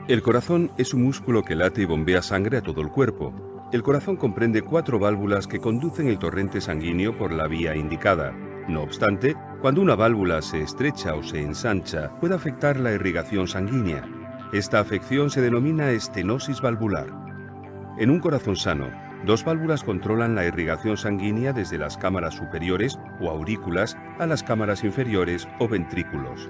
El corazón es un músculo que late y bombea sangre a todo el cuerpo. El corazón comprende 4 válvulas que conducen el torrente sanguíneo por la vía indicada. No obstante, cuando una válvula se estrecha o se ensancha, puede afectar la irrigación sanguínea. Esta afección se denomina estenosis valvular. En un corazón sano, 2 válvulas controlan la irrigación sanguínea desde las cámaras superiores o aurículas a las cámaras inferiores o ventrículos.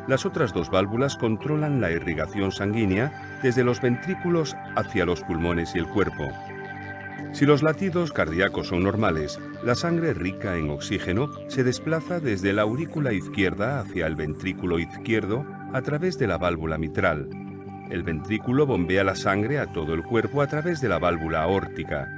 Las otras 2 válvulas controlan la irrigación sanguínea desde los ventrículos hacia los pulmones y el cuerpo. Si los latidos cardíacos son normales, la sangre rica en oxígeno se desplaza desde la aurícula izquierda hacia el ventrículo izquierdo a través de la válvula mitral. El ventrículo bombea la sangre a todo el cuerpo a través de la válvula aórtica.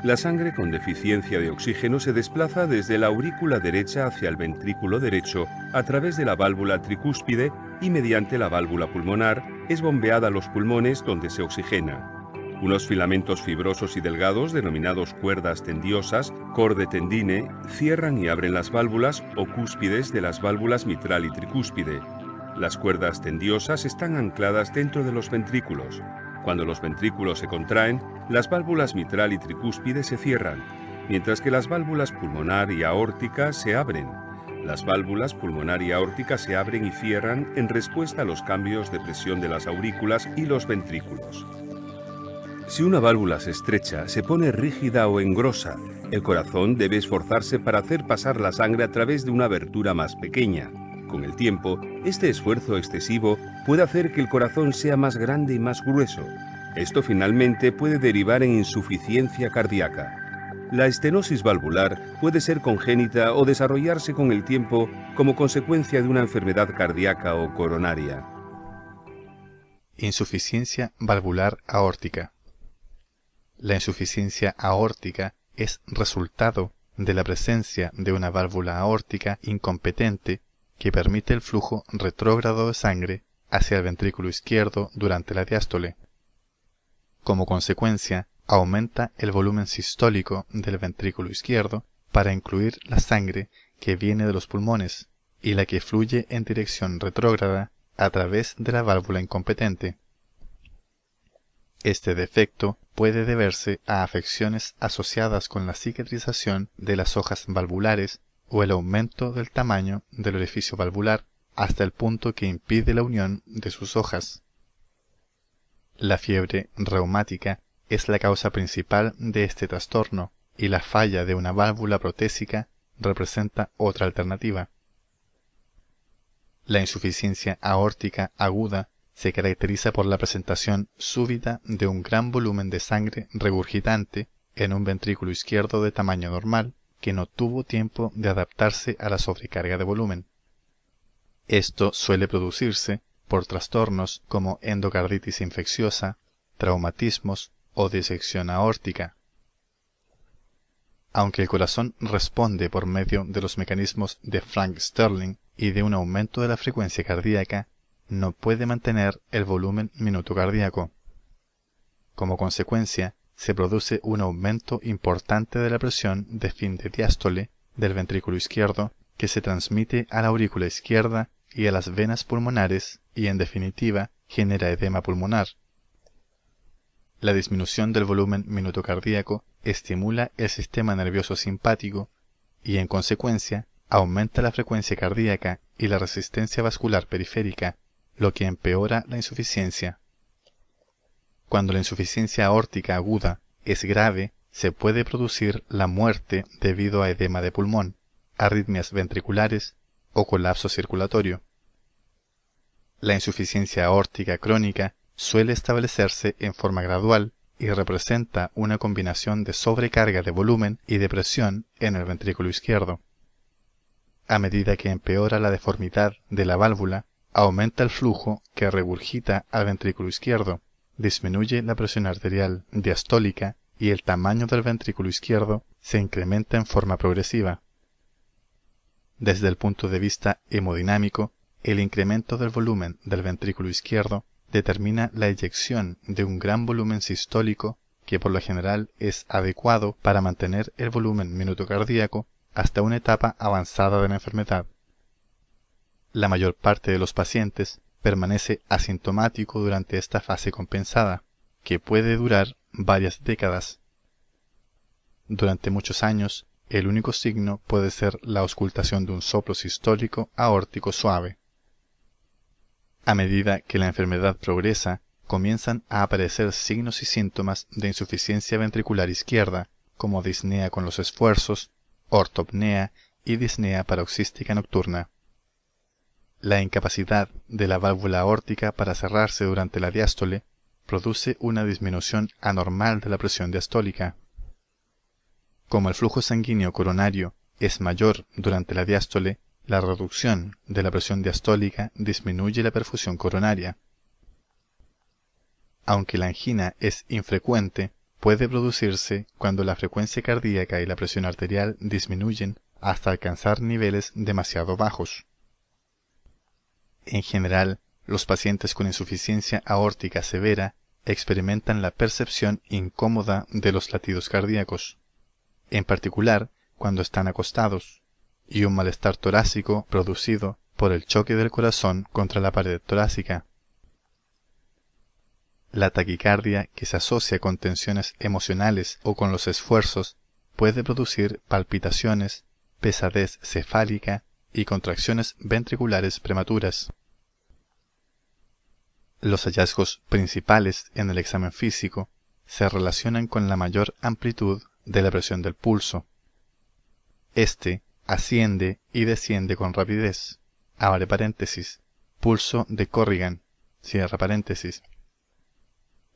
La sangre con deficiencia de oxígeno se desplaza desde la aurícula derecha hacia el ventrículo derecho a través de la válvula tricúspide y mediante la válvula pulmonar es bombeada a los pulmones donde se oxigena. Unos filamentos fibrosos y delgados denominados cuerdas tendiosas, corde tendine, cierran y abren las válvulas o cúspides de las válvulas mitral y tricúspide. Las cuerdas tendiosas están ancladas dentro de los ventrículos. Cuando los ventrículos se contraen, las válvulas mitral y tricúspide se cierran, mientras que las válvulas pulmonar y aórtica se abren. Las válvulas pulmonar y aórtica se abren y cierran en respuesta a los cambios de presión de las aurículas y los ventrículos. Si una válvula se estrecha, se pone rígida o engrosa, el corazón debe esforzarse para hacer pasar la sangre a través de una abertura más pequeña. Con el tiempo, este esfuerzo excesivo puede hacer que el corazón sea más grande y más grueso. Esto finalmente puede derivar en insuficiencia cardíaca. La estenosis valvular puede ser congénita o desarrollarse con el tiempo como consecuencia de una enfermedad cardíaca o coronaria. Insuficiencia valvular aórtica. La insuficiencia aórtica es resultado de la presencia de una válvula aórtica incompetente que permite el flujo retrógrado de sangre hacia el ventrículo izquierdo durante la diástole. Como consecuencia, aumenta el volumen sistólico del ventrículo izquierdo para incluir la sangre que viene de los pulmones y la que fluye en dirección retrógrada a través de la válvula incompetente. Este defecto puede deberse a afecciones asociadas con la cicatrización de las hojas valvulares o el aumento del tamaño del orificio valvular hasta el punto que impide la unión de sus hojas. La fiebre reumática es la causa principal de este trastorno y la falla de una válvula protésica representa otra alternativa. La insuficiencia aórtica aguda se caracteriza por la presentación súbita de un gran volumen de sangre regurgitante en un ventrículo izquierdo de tamaño normal que no tuvo tiempo de adaptarse a la sobrecarga de volumen. Esto suele producirse por trastornos como endocarditis infecciosa, traumatismos o disección aórtica. Aunque el corazón responde por medio de los mecanismos de Frank Starling y de un aumento de la frecuencia cardíaca, no puede mantener el volumen minuto cardíaco. Como consecuencia, se produce un aumento importante de la presión de fin de diástole del ventrículo izquierdo que se transmite a la aurícula izquierda y a las venas pulmonares y, en definitiva, genera edema pulmonar. La disminución del volumen minuto cardíaco estimula el sistema nervioso simpático y, en consecuencia, aumenta la frecuencia cardíaca y la resistencia vascular periférica, lo que empeora la insuficiencia. Cuando la insuficiencia aórtica aguda es grave, se puede producir la muerte debido a edema de pulmón, arritmias ventriculares o colapso circulatorio. La insuficiencia aórtica crónica suele establecerse en forma gradual y representa una combinación de sobrecarga de volumen y de presión en el ventrículo izquierdo. A medida que empeora la deformidad de la válvula, aumenta el flujo que regurgita al ventrículo izquierdo, disminuye la presión arterial diastólica y el tamaño del ventrículo izquierdo se incrementa en forma progresiva. Desde el punto de vista hemodinámico, el incremento del volumen del ventrículo izquierdo determina la eyección de un gran volumen sistólico que por lo general es adecuado para mantener el volumen minuto cardíaco hasta una etapa avanzada de la enfermedad. La mayor parte de los pacientes permanece asintomático durante esta fase compensada, que puede durar varias décadas. Durante muchos años, el único signo puede ser la auscultación de un soplo sistólico aórtico suave. A medida que la enfermedad progresa, comienzan a aparecer signos y síntomas de insuficiencia ventricular izquierda, como disnea con los esfuerzos, ortopnea y disnea paroxística nocturna. La incapacidad de la válvula aórtica para cerrarse durante la diástole produce una disminución anormal de la presión diastólica. Como el flujo sanguíneo coronario es mayor durante la diástole, la reducción de la presión diastólica disminuye la perfusión coronaria. Aunque la angina es infrecuente, puede producirse cuando la frecuencia cardíaca y la presión arterial disminuyen hasta alcanzar niveles demasiado bajos. En general, los pacientes con insuficiencia aórtica severa experimentan la percepción incómoda de los latidos cardíacos, en particular cuando están acostados, y un malestar torácico producido por el choque del corazón contra la pared torácica. La taquicardia, que se asocia con tensiones emocionales o con los esfuerzos, puede producir palpitaciones, pesadez cefálica y contracciones ventriculares prematuras. Los hallazgos principales en el examen físico se relacionan con la mayor amplitud de la presión del pulso. Este asciende y desciende con rapidez. Abre paréntesis. Pulso de Corrigan. Cierra paréntesis.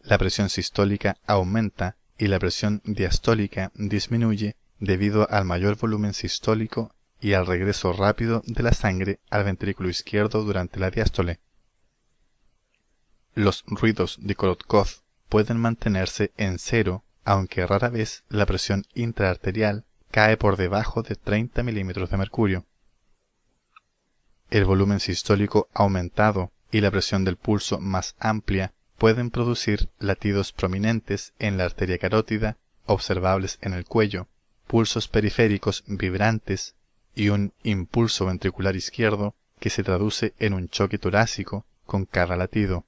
La presión sistólica aumenta y la presión diastólica disminuye debido al mayor volumen sistólico y al regreso rápido de la sangre al ventrículo izquierdo durante la diástole. Los ruidos de Korotkov pueden mantenerse en cero, aunque rara vez la presión intraarterial cae por debajo de 30 milímetros de mercurio. El volumen sistólico aumentado y la presión del pulso más amplia pueden producir latidos prominentes en la arteria carótida, observables en el cuello, pulsos periféricos vibrantes y un impulso ventricular izquierdo que se traduce en un choque torácico con cada latido.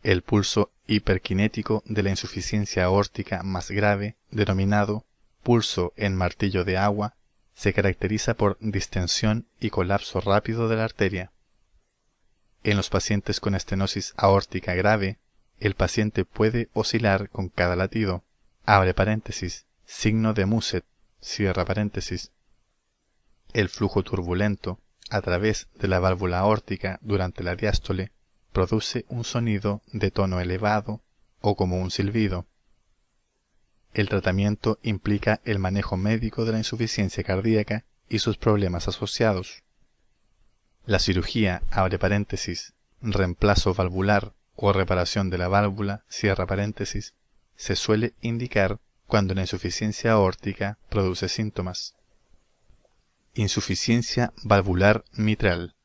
El pulso hiperkinético de la insuficiencia aórtica más grave, denominado pulso en martillo de agua, se caracteriza por distensión y colapso rápido de la arteria. En los pacientes con estenosis aórtica grave, el paciente puede oscilar con cada latido. Abre paréntesis, signo de Muset, cierra paréntesis. El flujo turbulento a través de la válvula aórtica durante la diástole produce un sonido de tono elevado o como un silbido. El tratamiento implica el manejo médico de la insuficiencia cardíaca y sus problemas asociados. La cirugía, abre paréntesis, reemplazo valvular o reparación de la válvula, cierra paréntesis, se suele indicar cuando la insuficiencia aórtica produce síntomas. Insuficiencia valvular mitral.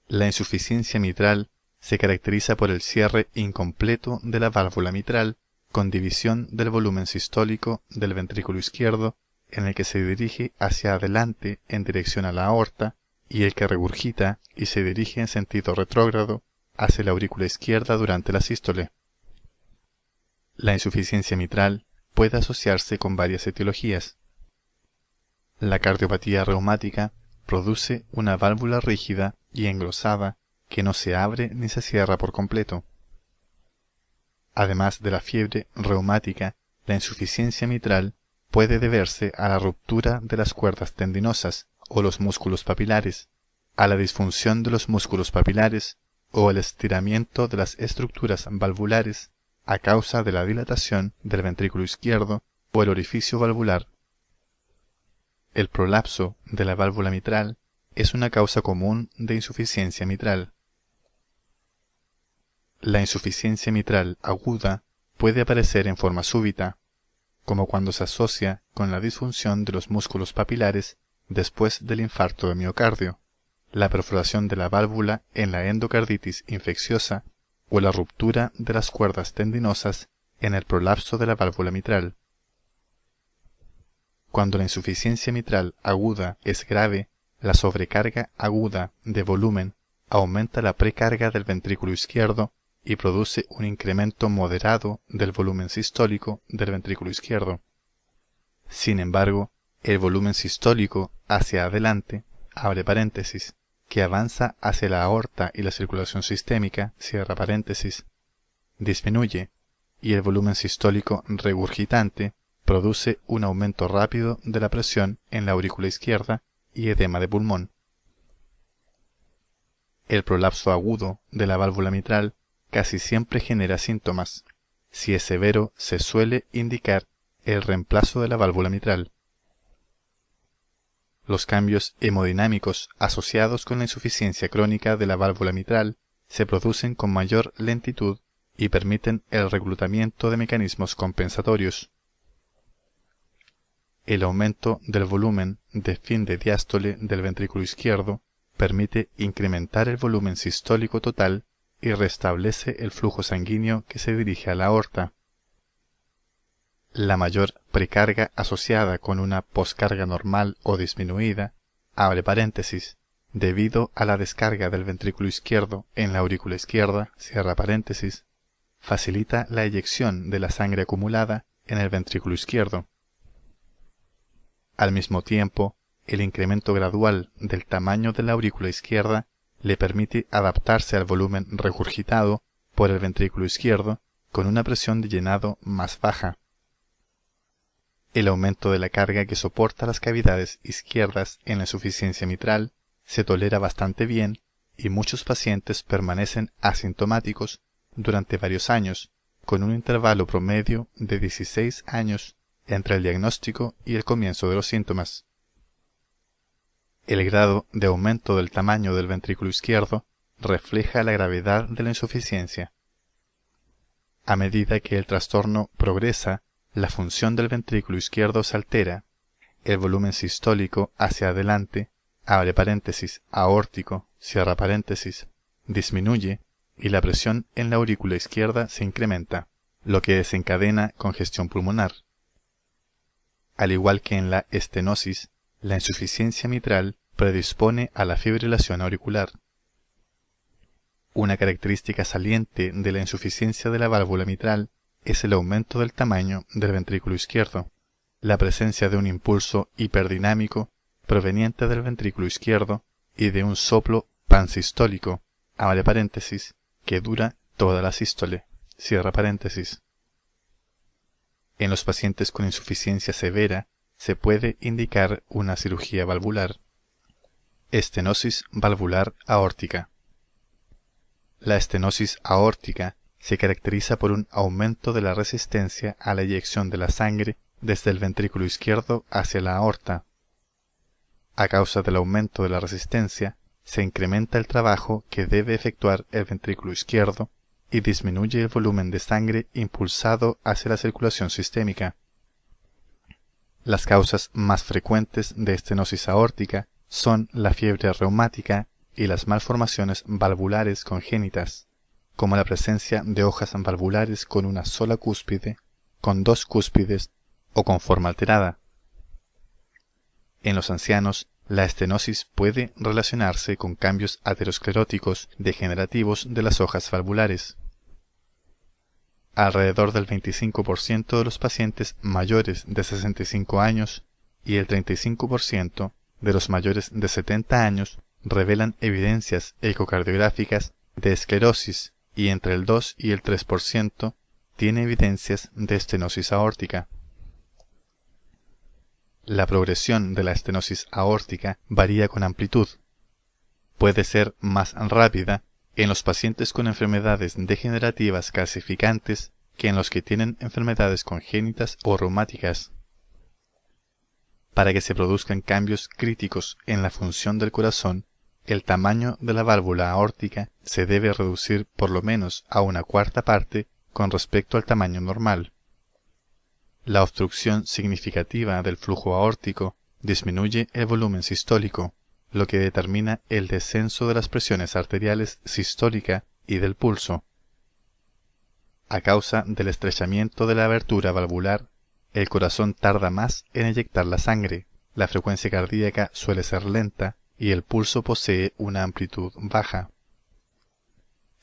La insuficiencia mitral se caracteriza por el cierre incompleto de la válvula mitral con división del volumen sistólico del ventrículo izquierdo en el que se dirige hacia adelante en dirección a la aorta y el que regurgita y se dirige en sentido retrógrado hacia la aurícula izquierda durante la sístole. La insuficiencia mitral puede asociarse con varias etiologías. La cardiopatía reumática produce una válvula rígida y engrosada que no se abre ni se cierra por completo. Además de la fiebre reumática, la insuficiencia mitral puede deberse a la ruptura de las cuerdas tendinosas o los músculos papilares, a la disfunción de los músculos papilares o el estiramiento de las estructuras valvulares a causa de la dilatación del ventrículo izquierdo o el orificio valvular. El prolapso de la válvula mitral es una causa común de insuficiencia mitral. La insuficiencia mitral aguda puede aparecer en forma súbita, como cuando se asocia con la disfunción de los músculos papilares después del infarto de miocardio, la perforación de la válvula en la endocarditis infecciosa o la ruptura de las cuerdas tendinosas en el prolapso de la válvula mitral. Cuando la insuficiencia mitral aguda es grave, la sobrecarga aguda de volumen aumenta la precarga del ventrículo izquierdo y produce un incremento moderado del volumen sistólico del ventrículo izquierdo. Sin embargo, el volumen sistólico hacia adelante, abre paréntesis, que avanza hacia la aorta y la circulación sistémica, cierra paréntesis, disminuye, y el volumen sistólico regurgitante produce un aumento rápido de la presión en la aurícula izquierda y edema de pulmón. El prolapso agudo de la válvula mitral casi siempre genera síntomas. Si es severo, se suele indicar el reemplazo de la válvula mitral. Los cambios hemodinámicos asociados con la insuficiencia crónica de la válvula mitral se producen con mayor lentitud y permiten el reclutamiento de mecanismos compensatorios. El aumento del volumen de fin de diástole del ventrículo izquierdo permite incrementar el volumen sistólico total y restablece el flujo sanguíneo que se dirige a la aorta. La mayor precarga asociada con una poscarga normal o disminuida, abre paréntesis, debido a la descarga del ventrículo izquierdo en la aurícula izquierda, cierra paréntesis, facilita la eyección de la sangre acumulada en el ventrículo izquierdo. Al mismo tiempo, el incremento gradual del tamaño de la aurícula izquierda le permite adaptarse al volumen regurgitado por el ventrículo izquierdo con una presión de llenado más baja. El aumento de la carga que soporta las cavidades izquierdas en la insuficiencia mitral se tolera bastante bien y muchos pacientes permanecen asintomáticos durante varios años, con un intervalo promedio de 16 años entre el diagnóstico y el comienzo de los síntomas. El grado de aumento del tamaño del ventrículo izquierdo refleja la gravedad de la insuficiencia. A medida que el trastorno progresa, la función del ventrículo izquierdo se altera, el volumen sistólico hacia adelante, abre paréntesis, aórtico, cierra paréntesis, disminuye y la presión en la aurícula izquierda se incrementa, lo que desencadena congestión pulmonar. Al igual que en la estenosis, la insuficiencia mitral predispone a la fibrilación auricular. Una característica saliente de la insuficiencia de la válvula mitral es el aumento del tamaño del ventrículo izquierdo, la presencia de un impulso hiperdinámico proveniente del ventrículo izquierdo y de un soplo pansistólico, abre paréntesis, que dura toda la sístole, cierra paréntesis. En los pacientes con insuficiencia severa se puede indicar una cirugía valvular. Estenosis valvular aórtica. La estenosis aórtica se caracteriza por un aumento de la resistencia a la eyección de la sangre desde el ventrículo izquierdo hacia la aorta. A causa del aumento de la resistencia, se incrementa el trabajo que debe efectuar el ventrículo izquierdo y disminuye el volumen de sangre impulsado hacia la circulación sistémica. Las causas más frecuentes de estenosis aórtica son la fiebre reumática y las malformaciones valvulares congénitas, como la presencia de hojas valvulares con una sola cúspide, con dos cúspides o con forma alterada. En los ancianos, la estenosis puede relacionarse con cambios ateroscleróticos degenerativos de las hojas valvulares. Alrededor del 25% de los pacientes mayores de 65 años y el 35% de los mayores de 70 años revelan evidencias ecocardiográficas de esclerosis y entre el 2 y el 3% tiene evidencias de estenosis aórtica. La progresión de la estenosis aórtica varía con amplitud. Puede ser más rápida en los pacientes con enfermedades degenerativas calcificantes que en los que tienen enfermedades congénitas o reumáticas. Para que se produzcan cambios críticos en la función del corazón, el tamaño de la válvula aórtica se debe reducir por lo menos a una cuarta parte con respecto al tamaño normal. La obstrucción significativa del flujo aórtico disminuye el volumen sistólico, lo que determina el descenso de las presiones arteriales sistólica y del pulso. A causa del estrechamiento de la abertura valvular, el corazón tarda más en eyectar la sangre, la frecuencia cardíaca suele ser lenta y el pulso posee una amplitud baja.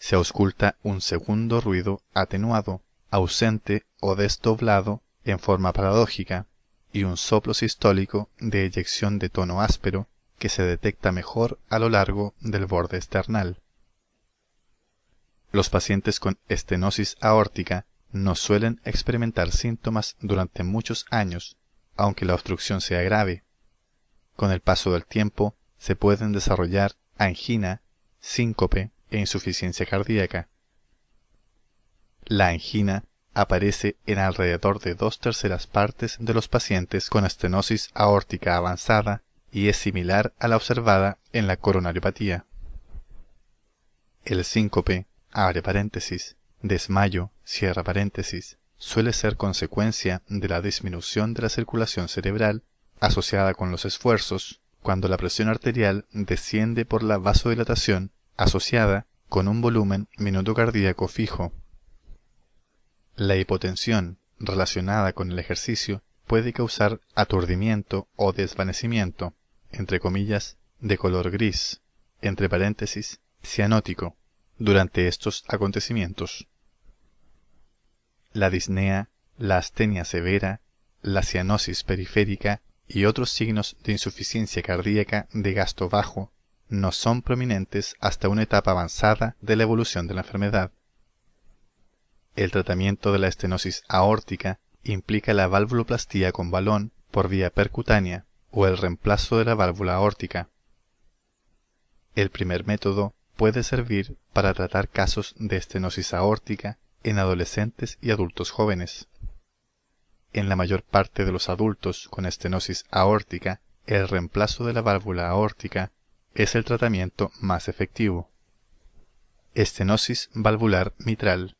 se ausculta un segundo ruido atenuado, ausente o desdoblado en forma paradójica, y un soplo sistólico de eyección de tono áspero que se detecta mejor a lo largo del borde esternal. Los pacientes con estenosis aórtica no suelen experimentar síntomas durante muchos años, aunque la obstrucción sea grave. Con el paso del tiempo se pueden desarrollar angina, síncope e insuficiencia cardíaca. La angina aparece en alrededor de 2/3 partes de los pacientes con estenosis aórtica avanzada y es similar a la observada en la coronariopatía. El síncope, abre paréntesis, desmayo, cierra paréntesis, suele ser consecuencia de la disminución de la circulación cerebral asociada con los esfuerzos, cuando la presión arterial desciende por la vasodilatación asociada con un volumen minuto cardíaco fijo. La hipotensión relacionada con el ejercicio puede causar aturdimiento o desvanecimiento, entre comillas, de color gris, entre paréntesis, cianótico, durante estos acontecimientos. La disnea, la astenia severa, la cianosis periférica y otros signos de insuficiencia cardíaca de gasto bajo no son prominentes hasta una etapa avanzada de la evolución de la enfermedad. El tratamiento de la estenosis aórtica implica la valvuloplastía con balón por vía percutánea o el reemplazo de la válvula aórtica. El primer método puede servir para tratar casos de estenosis aórtica en adolescentes y adultos jóvenes. En la mayor parte de los adultos con estenosis aórtica, el reemplazo de la válvula aórtica es el tratamiento más efectivo. Estenosis valvular mitral.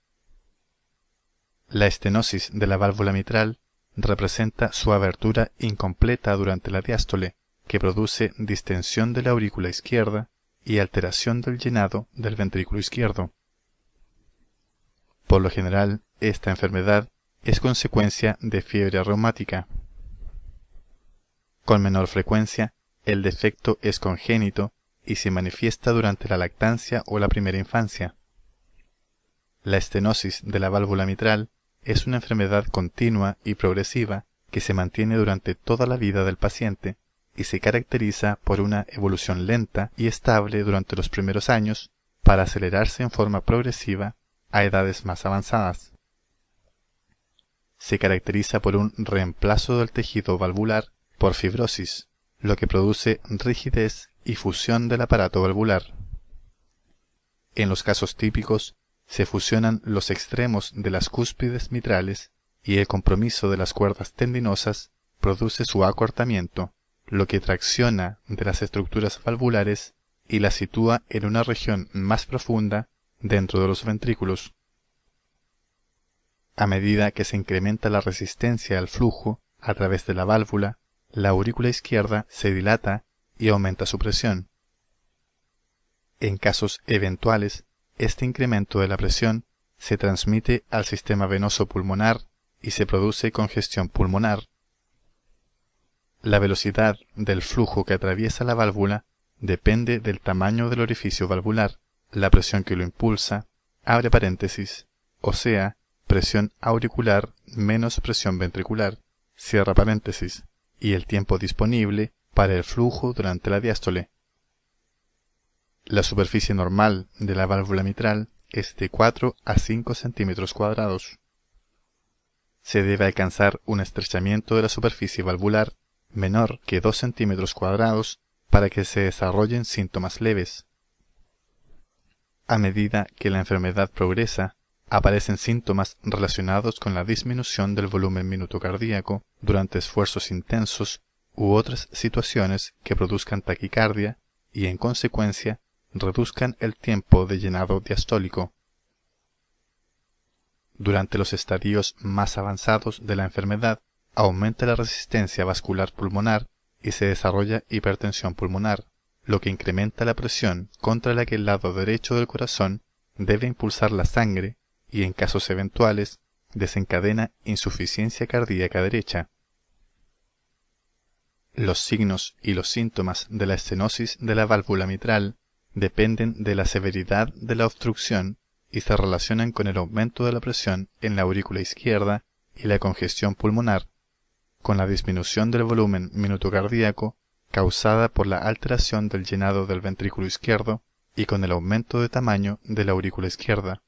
La estenosis de la válvula mitral representa su abertura incompleta durante la diástole, que produce distensión de la aurícula izquierda y alteración del llenado del ventrículo izquierdo. Por lo general, esta enfermedad es consecuencia de fiebre reumática. Con menor frecuencia, el defecto es congénito y se manifiesta durante la lactancia o la primera infancia. La estenosis de la válvula mitral es una enfermedad continua y progresiva que se mantiene durante toda la vida del paciente y se caracteriza por una evolución lenta y estable durante los primeros años para acelerarse en forma progresiva a edades más avanzadas. Se caracteriza por un reemplazo del tejido valvular por fibrosis, lo que produce rigidez y fusión del aparato valvular. En los casos típicos, se fusionan los extremos de las cúspides mitrales y el compromiso de las cuerdas tendinosas produce su acortamiento, lo que tracciona de las estructuras valvulares y las sitúa en una región más profunda dentro de los ventrículos. A medida que se incrementa la resistencia al flujo a través de la válvula, la aurícula izquierda se dilata y aumenta su presión. En casos eventuales, este incremento de la presión se transmite al sistema venoso pulmonar y se produce congestión pulmonar. La velocidad del flujo que atraviesa la válvula depende del tamaño del orificio valvular, la presión que lo impulsa, abre paréntesis, o sea, presión auricular menos presión ventricular, cierra paréntesis, y el tiempo disponible para el flujo durante la diástole. La superficie normal de la válvula mitral es de 4 a 5 centímetros cuadrados. Se debe alcanzar un estrechamiento de la superficie valvular menor que 2 centímetros cuadrados para que se desarrollen síntomas leves. A medida que la enfermedad progresa, aparecen síntomas relacionados con la disminución del volumen minuto cardíaco durante esfuerzos intensos u otras situaciones que produzcan taquicardia y, en consecuencia, reduzcan el tiempo de llenado diastólico. Durante los estadios más avanzados de la enfermedad, aumenta la resistencia vascular pulmonar y se desarrolla hipertensión pulmonar, lo que incrementa la presión contra la que el lado derecho del corazón debe impulsar la sangre y, en casos eventuales, desencadena insuficiencia cardíaca derecha. Los signos y los síntomas de la estenosis de la válvula mitral dependen de la severidad de la obstrucción y se relacionan con el aumento de la presión en la aurícula izquierda y la congestión pulmonar, con la disminución del volumen minuto cardíaco causada por la alteración del llenado del ventrículo izquierdo y con el aumento de tamaño de la aurícula izquierda,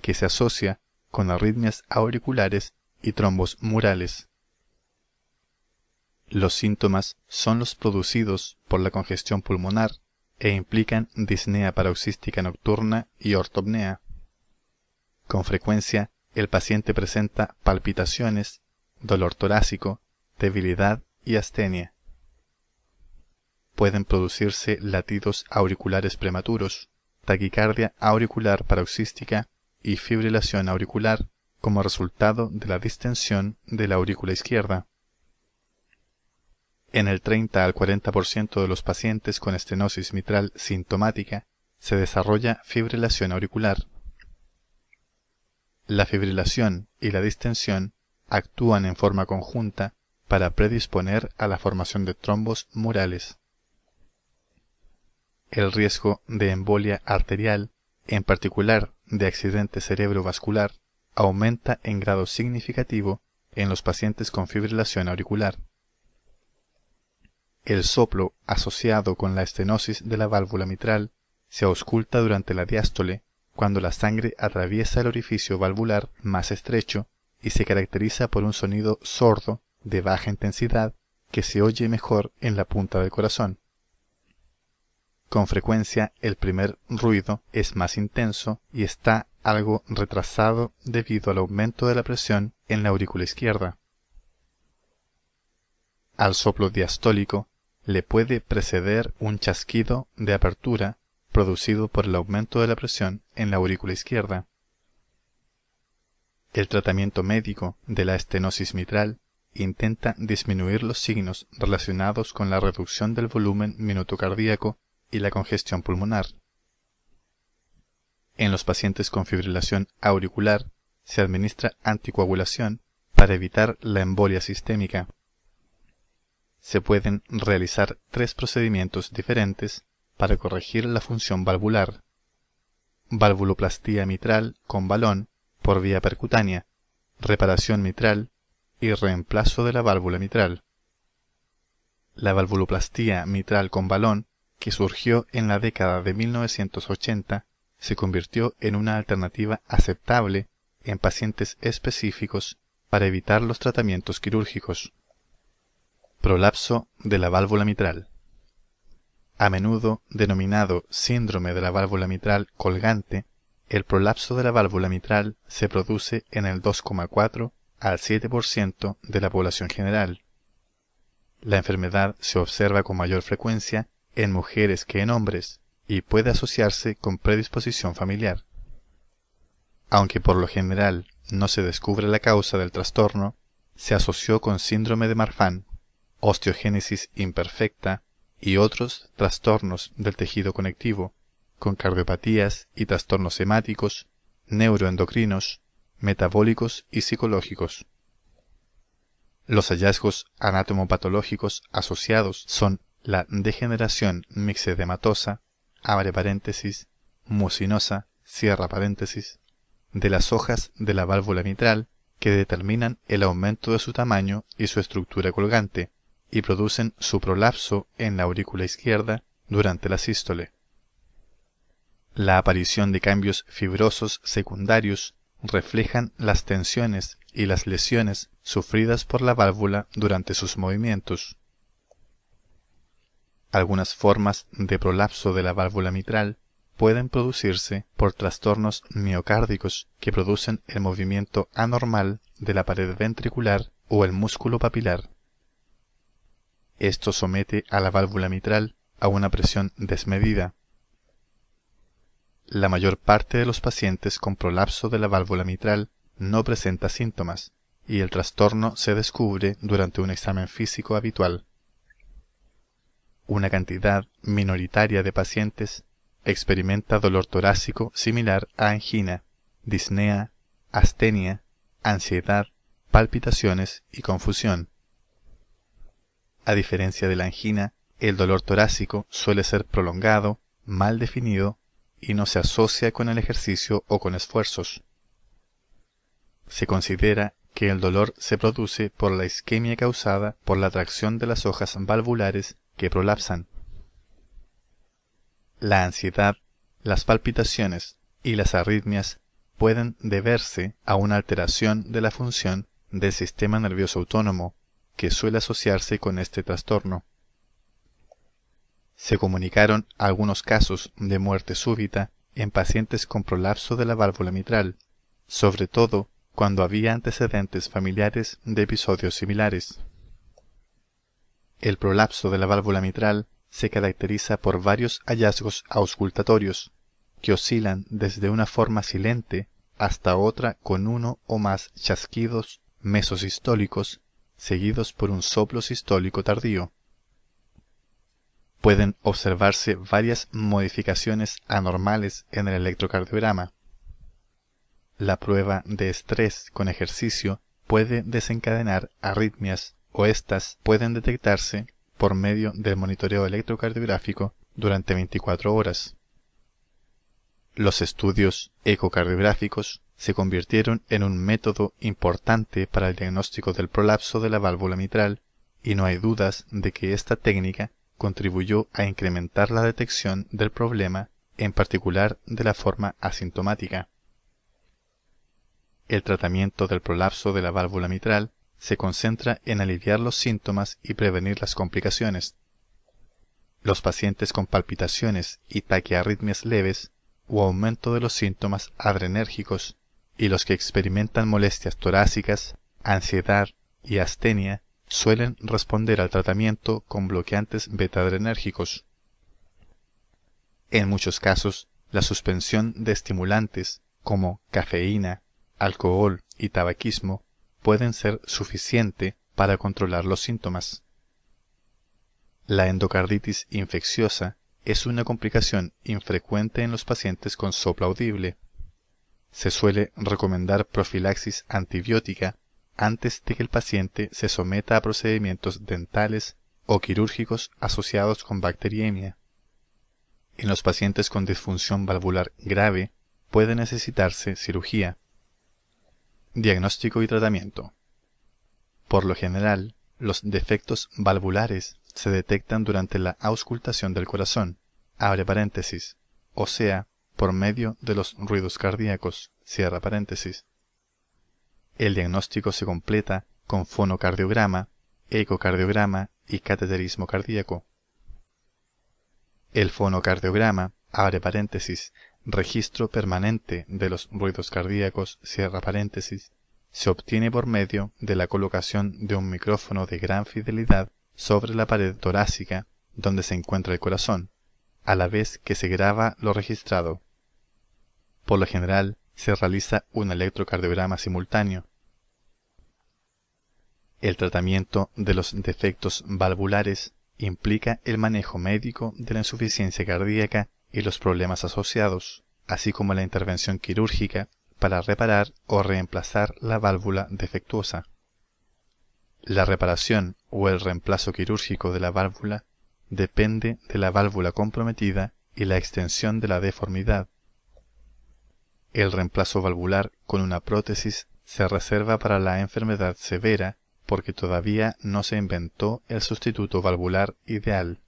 que se asocia con arritmias auriculares y trombos murales. Los síntomas son los producidos por la congestión pulmonar e implican disnea paroxística nocturna y ortopnea. Con frecuencia, el paciente presenta palpitaciones, dolor torácico, debilidad y astenia. Pueden producirse latidos auriculares prematuros, taquicardia auricular paroxística y fibrilación auricular como resultado de la distensión de la aurícula izquierda. En el 30 al 40% de los pacientes con estenosis mitral sintomática se desarrolla fibrilación auricular. La fibrilación y la distensión actúan en forma conjunta para predisponer a la formación de trombos murales. El riesgo de embolia arterial, en particular de accidente cerebrovascular, aumenta en grado significativo en los pacientes con fibrilación auricular. El soplo asociado con la estenosis de la válvula mitral se ausculta durante la diástole cuando la sangre atraviesa el orificio valvular más estrecho y se caracteriza por un sonido sordo de baja intensidad que se oye mejor en la punta del corazón. Con frecuencia el primer ruido es más intenso y está algo retrasado debido al aumento de la presión en la aurícula izquierda. Al soplo diastólico le puede preceder un chasquido de apertura producido por el aumento de la presión en la aurícula izquierda. El tratamiento médico de la estenosis mitral intenta disminuir los signos relacionados con la reducción del volumen minuto cardíaco y la congestión pulmonar. En los pacientes con fibrilación auricular se administra anticoagulación para evitar la embolia sistémica. Se pueden realizar 3 procedimientos diferentes para corregir la función valvular: valvuloplastía mitral con balón por vía percutánea, reparación mitral y reemplazo de la válvula mitral. La valvuloplastía mitral con balón, que surgió en la década de 1980, se convirtió en una alternativa aceptable en pacientes específicos para evitar los tratamientos quirúrgicos. Prolapso de la válvula mitral. A menudo denominado síndrome de la válvula mitral colgante, el prolapso de la válvula mitral se produce en el 2,4 al 7% de la población general. La enfermedad se observa con mayor frecuencia en mujeres que en hombres y puede asociarse con predisposición familiar. Aunque por lo general no se descubre la causa del trastorno, se asoció con síndrome de Marfan, osteogénesis imperfecta y otros trastornos del tejido conectivo, con cardiopatías y trastornos hemáticos, neuroendocrinos, metabólicos y psicológicos. Los hallazgos anatomopatológicos asociados son la degeneración mixedematosa, abre paréntesis, mucinosa, cierra paréntesis, de las hojas de la válvula mitral que determinan el aumento de su tamaño y su estructura colgante y producen su prolapso en la aurícula izquierda durante la sístole. La aparición de cambios fibrosos secundarios reflejan las tensiones y las lesiones sufridas por la válvula durante sus movimientos. Algunas formas de prolapso de la válvula mitral pueden producirse por trastornos miocárdicos que producen el movimiento anormal de la pared ventricular o el músculo papilar. Esto somete a la válvula mitral a una presión desmedida. La mayor parte de los pacientes con prolapso de la válvula mitral no presenta síntomas y el trastorno se descubre durante un examen físico habitual. Una cantidad minoritaria de pacientes experimenta dolor torácico similar a angina, disnea, astenia, ansiedad, palpitaciones y confusión. A diferencia de la angina, el dolor torácico suele ser prolongado, mal definido y no se asocia con el ejercicio o con esfuerzos. Se considera que el dolor se produce por la isquemia causada por la atracción de las hojas valvulares que prolapsan. La ansiedad, las palpitaciones y las arritmias pueden deberse a una alteración de la función del sistema nervioso autónomo que suele asociarse con este trastorno. Se comunicaron algunos casos de muerte súbita en pacientes con prolapso de la válvula mitral, sobre todo cuando había antecedentes familiares de episodios similares. El prolapso de la válvula mitral se caracteriza por varios hallazgos auscultatorios, que oscilan desde una forma silente hasta otra con uno o más chasquidos mesosistólicos seguidos por un soplo sistólico tardío. Pueden observarse varias modificaciones anormales en el electrocardiograma. La prueba de estrés con ejercicio puede desencadenar arritmias o éstas pueden detectarse por medio del monitoreo electrocardiográfico durante 24 horas. Los estudios ecocardiográficos se convirtieron en un método importante para el diagnóstico del prolapso de la válvula mitral y no hay dudas de que esta técnica contribuyó a incrementar la detección del problema, en particular de la forma asintomática. El tratamiento del prolapso de la válvula mitral se concentra en aliviar los síntomas y prevenir las complicaciones. Los pacientes con palpitaciones y taquiarritmias leves o aumento de los síntomas adrenérgicos y los que experimentan molestias torácicas, ansiedad y astenia suelen responder al tratamiento con bloqueantes beta-adrenérgicos. En muchos casos, la suspensión de estimulantes como cafeína, alcohol y tabaquismo pueden ser suficiente para controlar los síntomas. La endocarditis infecciosa es una complicación infrecuente en los pacientes con soplo audible. Se suele recomendar profilaxis antibiótica antes de que el paciente se someta a procedimientos dentales o quirúrgicos asociados con bacteriemia. En los pacientes con disfunción valvular grave puede necesitarse cirugía. Diagnóstico y tratamiento. Por lo general, los defectos valvulares se detectan durante la auscultación del corazón, abre paréntesis, o sea, por medio de los ruidos cardíacos, cierra paréntesis. El diagnóstico se completa con fonocardiograma, ecocardiograma y cateterismo cardíaco. El fonocardiograma, abre paréntesis, registro permanente de los ruidos cardíacos, cierra paréntesis, se obtiene por medio de la colocación de un micrófono de gran fidelidad sobre la pared torácica donde se encuentra el corazón, a la vez que se graba lo registrado. Por lo general, se realiza un electrocardiograma simultáneo. El tratamiento de los defectos valvulares implica el manejo médico de la insuficiencia cardíaca y los problemas asociados, así como la intervención quirúrgica para reparar o reemplazar la válvula defectuosa. La reparación o el reemplazo quirúrgico de la válvula depende de la válvula comprometida y la extensión de la deformidad. El reemplazo valvular con una prótesis se reserva para la enfermedad severa porque todavía no se inventó el sustituto valvular ideal.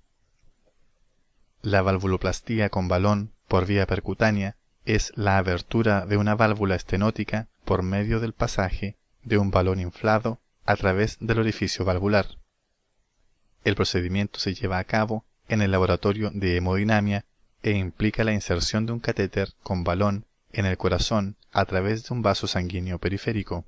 La valvuloplastía con balón por vía percutánea es la abertura de una válvula estenótica por medio del pasaje de un balón inflado a través del orificio valvular. El procedimiento se lleva a cabo en el laboratorio de hemodinamia e implica la inserción de un catéter con balón en el corazón a través de un vaso sanguíneo periférico.